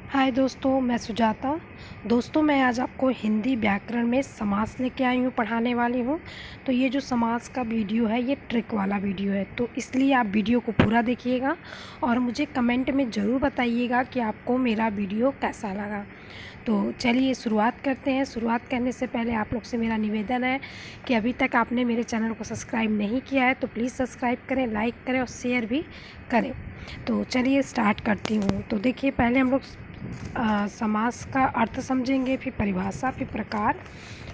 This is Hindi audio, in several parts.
हाय दोस्तों, मैं सुजाता। दोस्तों, मैं आज आपको हिंदी व्याकरण में समास लेके आई हूँ, पढ़ाने वाली हूँ। तो ये जो समास का वीडियो है, ये ट्रिक वाला वीडियो है, तो इसलिए आप वीडियो को पूरा देखिएगा और मुझे कमेंट में ज़रूर बताइएगा कि आपको मेरा वीडियो कैसा लगा। तो चलिए शुरुआत करते हैं। शुरुआत करने से पहले आप लोग से मेरा निवेदन है कि अभी तक आपने मेरे चैनल को सब्सक्राइब नहीं किया है तो प्लीज़ सब्सक्राइब करें, लाइक करें और शेयर भी करें। तो चलिए स्टार्ट करती हूँ। तो देखिए, पहले हम लोग समास का अर्थ समझेंगे, फिर परिभाषा, फिर प्रकार,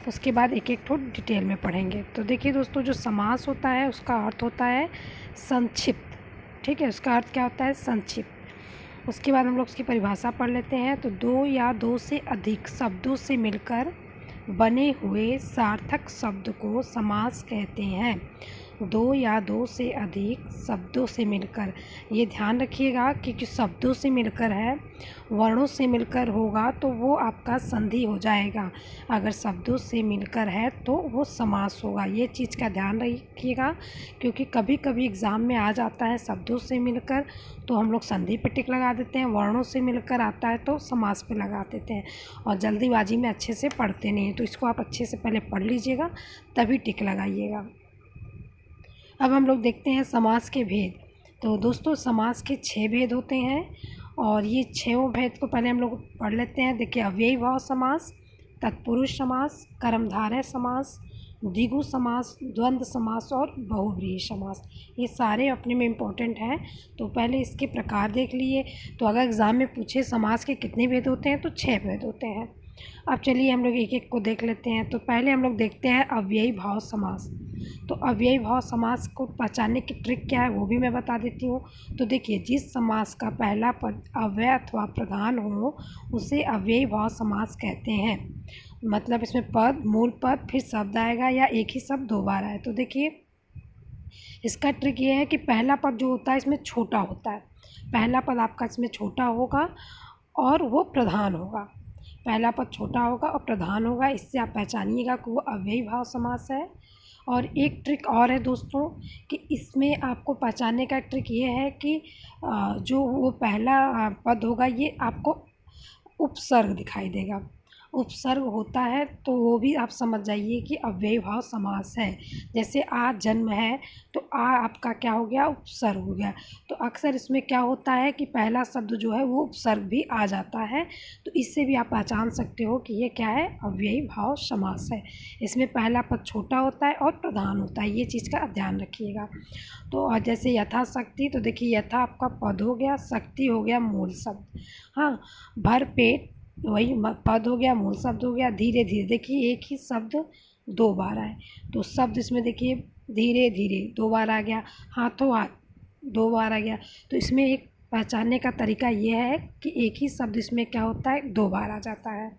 उसके बाद एक एक ठो डिटेल में पढ़ेंगे। तो देखिए दोस्तों, जो समास होता है उसका अर्थ होता है संक्षिप्त। ठीक है, उसका अर्थ क्या होता है? संक्षिप्त। उसके बाद हम लोग उसकी परिभाषा पढ़ लेते हैं। तो दो या दो से अधिक शब्दों से मिलकर बने हुए सार्थक शब्द को समास कहते हैं। दो या दो से अधिक शब्दों से मिलकर, ये ध्यान रखिएगा कि शब्दों से मिलकर है, वर्णों से मिलकर होगा तो वो आपका संधि हो जाएगा। अगर शब्दों से मिलकर है तो वो समास होगा। ये चीज़ का ध्यान रखिएगा, क्योंकि कभी कभी एग्ज़ाम में आ जाता है शब्दों से मिलकर तो हम लोग संधि पे टिक लगा देते हैं, वर्णों से मिलकर आता है तो समास पे लगा देते हैं और जल्दीबाजी में अच्छे से पढ़ते नहीं हैं। तो इसको आप अच्छे से पहले पढ़ लीजिएगा, तभी टिक लगाइएगा। अब हम लोग देखते हैं समास के भेद। तो दोस्तों, समास के 6 भेद होते हैं और ये 6 भेद को पहले हम लोग पढ़ लेते हैं। देखिए, अव्ययी भाव समास, तत्पुरुष समास, कर्मधारय समास, द्विगु समास, द्वंद्व समास और बहुव्रीहि समास। ये सारे अपने में इम्पोर्टेंट हैं। तो पहले इसके प्रकार देख लिए। तो अगर एग्ज़ाम में पूछे समास के कितने भेद होते हैं तो 6 भेद होते हैं। अब चलिए हम लोग एक एक को देख लेते हैं। तो पहले हम लोग देखते हैं अव्ययी भाव समास। तो अव्ययी भाव समास को पहचानने की ट्रिक क्या है वो भी मैं बता देती हूँ। तो देखिए, जिस समास का पहला पद अव्यय अथवा प्रधान हो उसे अव्ययी भाव समास कहते हैं। मतलब इसमें पद, मूल पद, फिर शब्द आएगा या एक ही शब्द 2 बार आए। तो देखिए, इसका ट्रिक ये है कि पहला पद जो होता है इसमें छोटा होता है। पहला पद आपका इसमें छोटा होगा और वो प्रधान होगा। पहला पद छोटा होगा और प्रधान होगा, इससे आप पहचानिएगा कि वो अव्ययी भाव समास है। और एक ट्रिक और है दोस्तों, कि इसमें आपको पहचानने का ट्रिक ये है कि जो वो पहला पद होगा ये आपको उपसर्ग दिखाई देगा। उपसर्ग होता है तो वो भी आप समझ जाइए कि अव्ययी भाव समास है। जैसे आ जन्म है तो आ आपका क्या हो गया? उपसर्ग हो गया। तो अक्सर इसमें क्या होता है कि पहला शब्द जो है वो उपसर्ग भी आ जाता है। तो इससे भी आप पहचान सकते हो कि ये क्या है? अव्ययी भाव समास है। इसमें पहला पद छोटा होता है और प्रधान होता है, ये चीज़ का ध्यान रखिएगा। तो और जैसे यथाशक्ति, तो देखिए यथा आपका पद हो गया, शक्ति हो गया मूल शब्द। हाँ, भर पेट वही पद हो गया, मूल शब्द हो गया। धीरे धीरे, देखिए एक ही शब्द 2 बार आए तो शब्द इसमें देखिए धीरे धीरे 2 बार आ गया। हाथों हाथ 2 बार आ गया। तो इसमें एक पहचानने का तरीका ये है कि एक ही शब्द इसमें क्या होता है? 2 बार आ जाता है।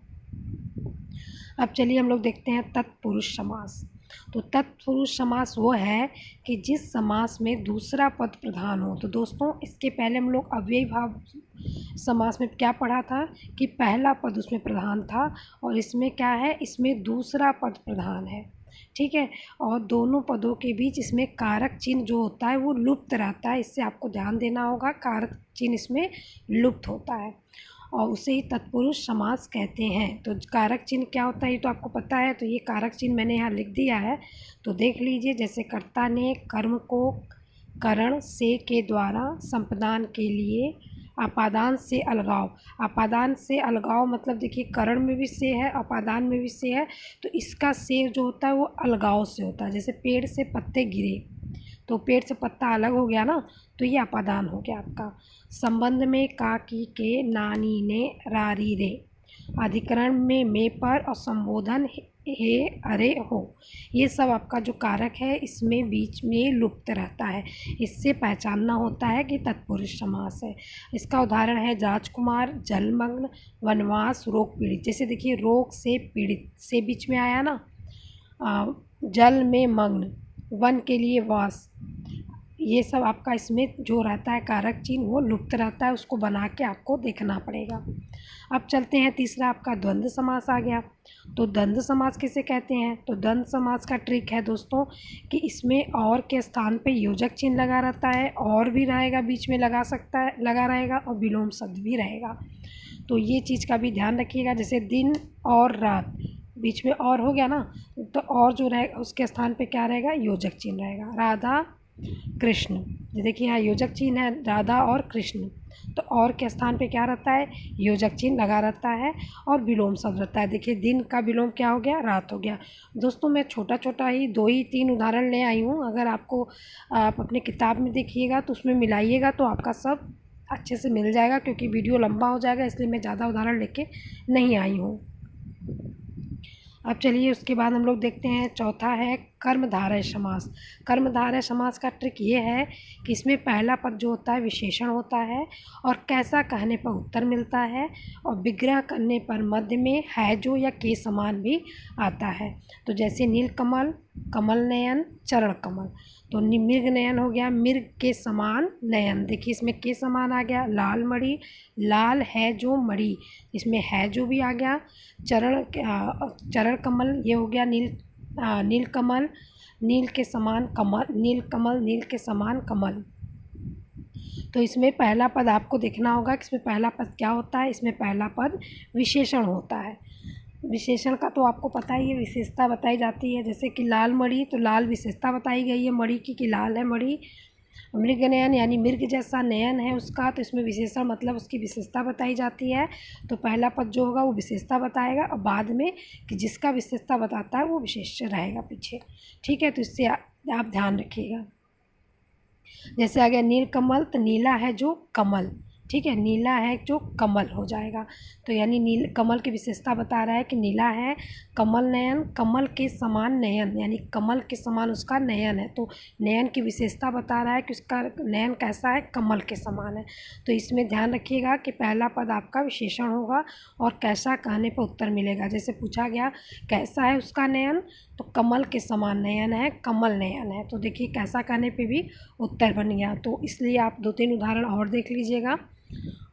अब चलिए हम लोग देखते हैं तत्पुरुष समास। तो तत्पुरुष समास वो है कि जिस समास में दूसरा पद प्रधान हो। तो दोस्तों, इसके पहले हम लोग अव्ययी भाव समास में क्या पढ़ा था कि पहला पद उसमें प्रधान था और इसमें क्या है? इसमें दूसरा पद प्रधान है। ठीक है, और दोनों पदों के बीच इसमें कारक चिन्ह जो होता है वो लुप्त रहता है। इससे आपको ध्यान देना होगा, कारक चिन्ह इसमें लुप्त होता है और उसे ही तत्पुरुष समास कहते हैं। तो कारक चिन्ह क्या होता है ये तो आपको पता है। तो ये कारक चिन्ह मैंने यहाँ लिख दिया है, तो देख लीजिए। जैसे कर्ता ने कर्म को करण से के द्वारा संपादन के लिए अपादान से अलगाव। अपादान से अलगाव मतलब देखिए, करण में भी से है, अपादान में भी से है। तो इसका से जो होता है वो अलगाव से होता है। जैसे पेड़ से पत्ते गिरे तो पेड़ से पत्ता अलग हो गया ना, तो ये अपादान हो गया आपका। संबंध में काकी के नानी ने रारी रे। अधिकरण में मे पर और संबोधन हे अरे हो। ये सब आपका जो कारक है इसमें बीच में लुप्त रहता है। इससे पहचानना होता है कि तत्पुरुष समास है। इसका उदाहरण है राजकुमार, जलमग्न, वनवास, रोग पीड़ित। जैसे देखिए, रोग से पीड़ित से बीच में आया ना, जल में मग्न, वन के लिए वास। ये सब आपका इसमें जो रहता है कारक चिन्ह वो लुप्त रहता है, उसको बना के आपको देखना पड़ेगा। अब चलते हैं, तीसरा आपका द्वंद्व समास आ गया। तो द्वंद्व समास किसे कहते हैं? तो द्वंद्व समास का ट्रिक है दोस्तों कि इसमें और के स्थान पे योजक चिन्ह लगा रहता है, और भी रहेगा बीच में लगा सकता है, लगा रहेगा, और विलोम शब्द भी रहेगा। तो ये चीज़ का भी ध्यान रखिएगा। जैसे दिन और रात, बीच में और हो गया ना, तो और जो रहेगा उसके स्थान पे क्या रहेगा, योजक चिन्ह रहेगा। राधा कृष्ण, ये देखिए यहाँ योजक चिन्ह है, राधा और कृष्ण, तो और के स्थान पे क्या रहता है, योजक चिन्ह लगा रहता है और विलोम शब्द रहता है। देखिए दिन का विलोम क्या हो गया, रात हो गया। दोस्तों मैं छोटा छोटा ही 2 ही 3 उदाहरण ले आई हूँ। अगर आपको आप अपने किताब में देखिएगा तो उसमें मिलाइएगा तो आपका सब अच्छे से मिल जाएगा, क्योंकि वीडियो लंबा हो जाएगा इसलिए मैं ज़्यादा उदाहरण लेके नहीं आई हूँ। अब चलिए उसके बाद हम लोग देखते हैं, चौथा है कर्मधारय समास। कर्मधारय समास का ट्रिक ये है कि इसमें पहला पद जो होता है विशेषण होता है और कैसा कहने पर उत्तर मिलता है, और विग्रह करने पर मध्य में है जो या के समान भी आता है। तो जैसे नीलकमल, कमल नयन, चरण कमल, तो मृग नयन हो गया, मृग के समान नयन, देखिए इसमें के समान आ गया। लाल मणि, लाल है जो मणि, इसमें है जो भी आ गया। चरण कमल, ये हो गया नील कमल, नील के समान कमल, नील कमल, नील के समान कमल। तो इसमें पहला पद आपको देखना होगा कि इसमें पहला पद क्या होता है, इसमें पहला पद विशेषण होता है। विशेषण का तो आपको पता ही है, विशेषता बताई जाती है। जैसे कि लाल मणि, तो लाल विशेषता बताई गई है मणि की कि लाल है मणि। मृग नयन यानी मृग जैसा नयन है उसका, तो इसमें विशेषण मतलब उसकी विशेषता बताई जाती है। तो पहला पद जो होगा वो विशेषता बताएगा और बाद में कि जिसका विशेषता बताता है वो विशेष रहेगा पीछे। ठीक है, तो इससे आप ध्यान रखिएगा। जैसे आ गया नील कमल, तो नीला है जो कमल, ठीक है, नीला है जो कमल हो जाएगा। तो यानी नील कमल की विशेषता बता रहा है कि नीला है। कमल नयन, कमल के समान नयन, यानी कमल के समान उसका नयन है, तो नयन की विशेषता बता रहा है कि उसका नयन कैसा है, कमल के समान है। तो इसमें ध्यान रखिएगा कि पहला पद आपका विशेषण होगा और कैसा कहने पर उत्तर मिलेगा। जैसे पूछा गया कैसा है उसका नयन, तो कमल के समान नयन है, कमल नयन है। तो देखिए कैसा कहने पे भी उत्तर बन गया। तो इसलिए आप 2-3 उदाहरण और देख लीजिएगा।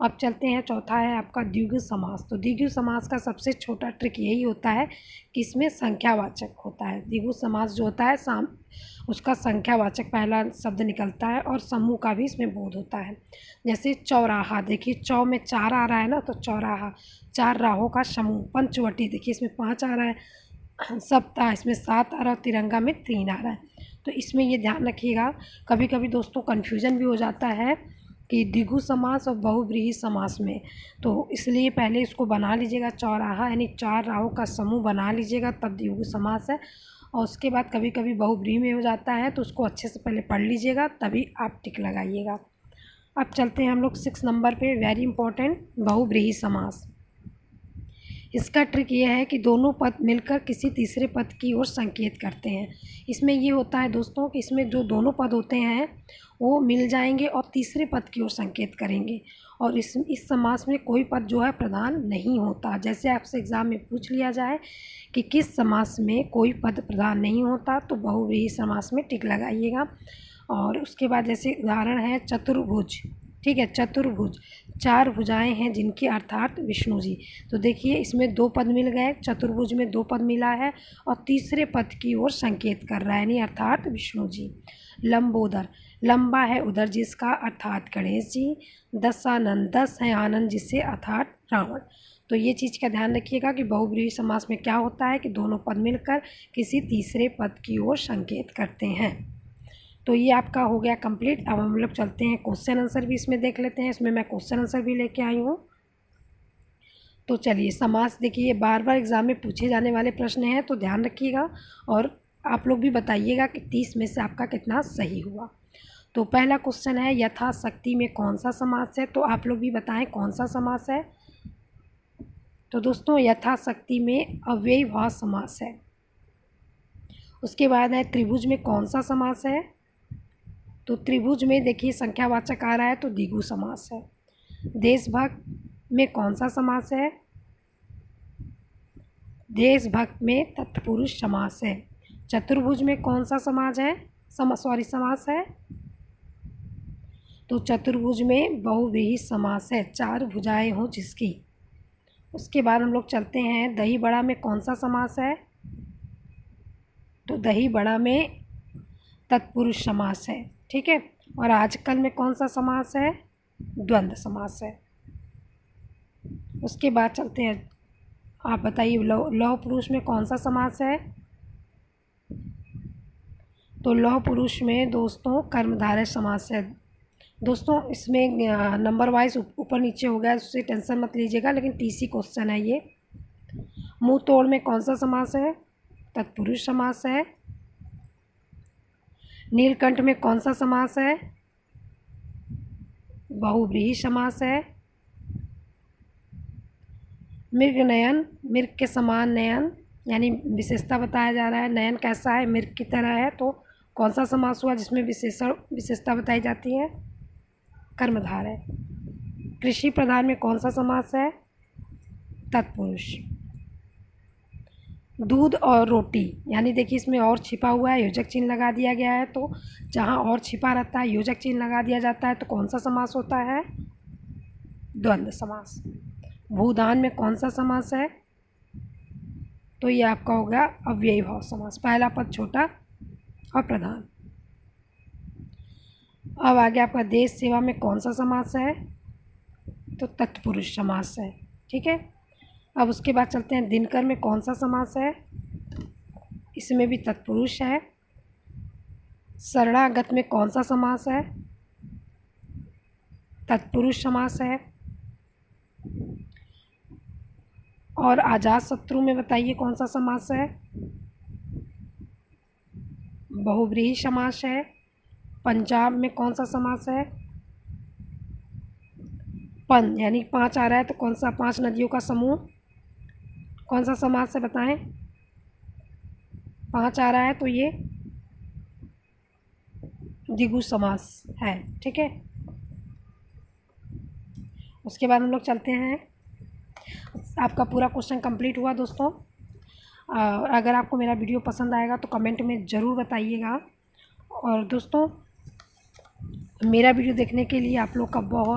अब चलते हैं, चौथा है आपका द्विगु समास। तो द्विगु समास का सबसे छोटा ट्रिक यही होता है कि इसमें संख्यावाचक होता है। द्विगु समास जो होता है उसका संख्यावाचक पहला शब्द निकलता है और समूह का भी इसमें बोध होता है। जैसे चौराहा, देखिए चौ में 4 आ रहा है ना, तो चौराहा 4 राहों का समूह। पंचवटी, देखिए इसमें 5 आ रहा है। सप्ताह, इसमें 7 आ रहा है और तिरंगा में 3 आ रहा है। तो इसमें ये ध्यान रखिएगा, कभी कभी दोस्तों कन्फ्यूजन भी हो जाता है कि द्विगु समास और बहुव्रीहि समास में, तो इसलिए पहले इसको बना लीजिएगा। चौराहा यानी 4 राहों का समूह बना लीजिएगा, तब द्विगु समास है। और उसके बाद कभी कभी बहुव्रीहि में हो जाता है, तो उसको अच्छे से पहले पढ़ लीजिएगा तभी आप टिक लगाइएगा। अब चलते हैं हम लोग 6 नंबर पे, वेरी इंपॉर्टेंट, बहुव्रीहि समास। इसका ट्रिक ये है कि दोनों पद मिलकर किसी तीसरे पद की ओर संकेत करते हैं। इसमें ये होता है दोस्तों कि इसमें जो दोनों पद होते हैं वो मिल जाएंगे और तीसरे पद की ओर संकेत करेंगे, और इस समास में कोई पद जो है प्रधान नहीं होता। जैसे आपसे एग्ज़ाम में पूछ लिया जाए कि किस समास में कोई पद प्रधान नहीं होता, तो बहुव्रीहि समास में टिक लगाइएगा। और उसके बाद जैसे उदाहरण है चतुर्भुज, ठीक है, चतुर्भुज 4 भुजाएं हैं जिनकी अर्थात विष्णु जी। तो देखिए इसमें 2 पद मिल गए, चतुर्भुज में 2 पद मिला है और तीसरे पद की ओर संकेत कर रहा है, यानी अर्थात विष्णु जी। लंबोदर, लंबा है उदर जिसका अर्थात गणेश जी। दशानन, 10 है आनंद जिससे अर्थात रावण। तो ये चीज़ का ध्यान रखिएगा कि बहुव्रीहि समास में क्या होता है कि दोनों पद मिलकर किसी तीसरे पद की ओर संकेत करते हैं। तो ये आपका हो गया कंप्लीट। अब हम लोग चलते हैं क्वेश्चन आंसर भी इसमें देख लेते हैं। इसमें मैं क्वेश्चन आंसर भी लेके आई हूँ। तो चलिए समास, देखिए ये बार बार एग्ज़ाम में पूछे जाने वाले प्रश्न हैं, तो ध्यान रखिएगा और आप लोग भी बताइएगा कि 30 में से आपका कितना सही हुआ। तो पहला क्वेश्चन है यथाशक्ति में कौन सा समास है, तो आप लोग भी बताएं कौन सा समास है। तो दोस्तों यथाशक्ति में अव्ययीभाव समास है। उसके बाद है त्रिभुज में कौन सा समास है, तो त्रिभुज में देखिए संख्यावाचक आ रहा है तो द्विगु समास है। देशभक्त में कौन सा समास है, देशभक्त में तत्पुरुष समास है। चतुर्भुज में कौन सा समास है, समास है, तो चतुर्भुज में बहुव्रीहि समास है, 4 भुजाएं हो जिसकी। उसके बाद हम लोग चलते हैं दही बड़ा में कौन सा समास है, तो दही बड़ा में तत्पुरुष समास है, ठीक है। और आजकल में कौन सा समास है, द्वंद्व समास है। उसके बाद चलते हैं, आप बताइए लौह पुरुष में कौन सा समास है? तो लौह पुरुष में दोस्तों कर्मधारय समास है। दोस्तों इसमें नंबर वाइज ऊपर नीचे हो गया, उससे टेंशन मत लीजिएगा, लेकिन टीसी क्वेश्चन है ये। मुंह तोड़ में कौन सा समास है? तत्पुरुष समास है। नीलकंठ में कौन सा समास है? बहुव्रीहि समास है। मृग नयन, मृग के समान नयन, यानी विशेषता बताया जा रहा है, नयन कैसा है? मृग की तरह है। तो कौन सा समास हुआ जिसमें विशेषता बताई जाती है? कर्मधारय। कृषि प्रधान में कौन सा समास है? तत्पुरुष। दूध और रोटी, यानी देखिए इसमें और छिपा हुआ है, योजक चिन्ह लगा दिया गया है। तो जहाँ और छिपा रहता है योजक चिन्ह लगा दिया जाता है, तो कौन सा समास होता है? द्वंद्व समास। भूदान में कौन सा समास है? तो ये आपका होगा अव्ययी भाव समास, पहला पद छोटा और प्रधान। अब आगे आपका देश सेवा में कौन सा समास है? तो तत्पुरुष समास है। ठीक है, अब उसके बाद चलते हैं दिनकर में कौन सा समास है? इसमें भी तत्पुरुष है। शरणागत में कौन सा समास है? तत्पुरुष समास है। और आजात शत्रु में बताइए कौन सा समास है? बहुव्रीहि समास है। पंजाब में कौन सा समास है? पन, यानी 5 आ रहा है तो कौन सा? 5 नदियों का समूह, कौन सा समास है बताएं? 5 आ रहा है तो ये द्विगु समास है। ठीक है, उसके बाद हम लोग चलते हैं, आपका पूरा क्वेश्चन कंप्लीट हुआ दोस्तों। अगर आपको मेरा वीडियो पसंद आएगा तो कमेंट में ज़रूर बताइएगा। और दोस्तों मेरा वीडियो देखने के लिए आप लोग का बहुत